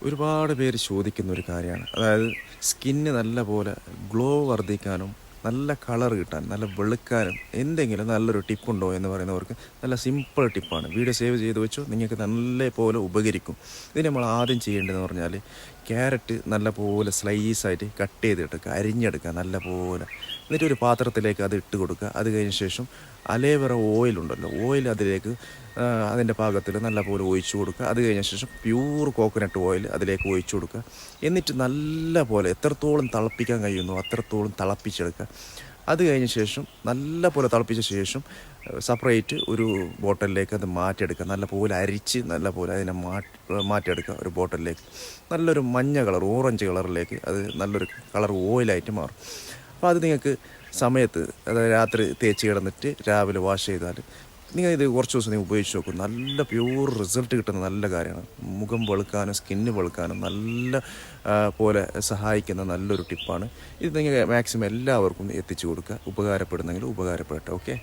ഒരുപാട് പേര് ചോദിക്കുന്ന ഒരു കാര്യമാണ്. അതായത് സ്കിന്ന് നല്ല പോലെ ഗ്ലോ വർദ്ധിക്കാനും നല്ല കളർ കിട്ടാൻ നല്ല വെളുക്കാനും എന്തെങ്കിലും നല്ലൊരു ടിപ്പുണ്ടോ എന്ന് പറയുന്നവർക്ക് നല്ല സിമ്പിൾ ടിപ്പാണ്. വീഡിയോ സേവ് ചെയ്ത് വെച്ചോ, നിങ്ങൾക്ക് നല്ല പോലെ ഉപകരിക്കും. ഇതിന് നമ്മൾ ആദ്യം ചെയ്യേണ്ടതെന്ന് പറഞ്ഞാൽ ക്യാരറ്റ് നല്ല പോലെ സ്ലൈസായിട്ട് കട്ട് ചെയ്തെടുക്കുക, അരിഞ്ഞെടുക്കുക നല്ല പോലെ. എന്നിട്ട് ഒരു പാത്രത്തിലേക്ക് അത് ഇട്ട് കൊടുക്കുക. അത് കഴിഞ്ഞ ശേഷം അലേവറ ഓയിലുണ്ടല്ലോ, ഓയിൽ അതിലേക്ക് അതിൻ്റെ പാകത്തിൽ നല്ല പോലെ ഒഴിച്ചു കൊടുക്കുക. അത് കഴിഞ്ഞ ശേഷം പ്യൂർ കോക്കനട്ട് ഓയിൽ അതിലേക്ക് ഒഴിച്ചു കൊടുക്കുക. എന്നിട്ട് നല്ല പോലെ എത്രത്തോളം തിളപ്പിക്കാൻ കഴിയുന്നു അത്രത്തോളം തിളപ്പിച്ചെടുക്കുക. അത് കഴിഞ്ഞ ശേഷം നല്ല പോലെ തിളപ്പിച്ച ശേഷം സെപ്പറേറ്റ് ഒരു ബോട്ടിലേക്ക് അത് മാറ്റിയെടുക്കുക. നല്ല പോലെ അരിച്ച് നല്ല പോലെ അതിനെ മാറ്റിയെടുക്കുക ഒരു ബോട്ടിലേക്ക്. നല്ലൊരു മഞ്ഞ കളർ, ഓറഞ്ച് കളറിലേക്ക് അത് നല്ലൊരു കളർ ഓയിലായിട്ട് മാറും. അപ്പോൾ അത് നിങ്ങൾക്ക് സമയത്ത്, അതായത് രാത്രി തേച്ച് കിടന്നിട്ട് രാവിലെ വാഷ് ചെയ്താൽ നിങ്ങൾ ഇത് കുറച്ച് ദിവസം നിങ്ങൾ ഉപയോഗിച്ച് നോക്കും. നല്ല പ്യൂർ റിസൾട്ട് കിട്ടുന്ന നല്ല കാര്യമാണ്. മുഖം വെളുക്കാനും സ്കിന്ന് വെളുക്കാനും നല്ല പോലെ സഹായിക്കുന്ന നല്ലൊരു ടിപ്പാണ് ഇത്. നിങ്ങൾ മാക്സിമം എല്ലാവർക്കും എത്തിച്ചു കൊടുക്കുക. ഉപകാരപ്പെടുന്നെങ്കിൽ ഉപകാരപ്പെടട്ടെ. ഓക്കെ.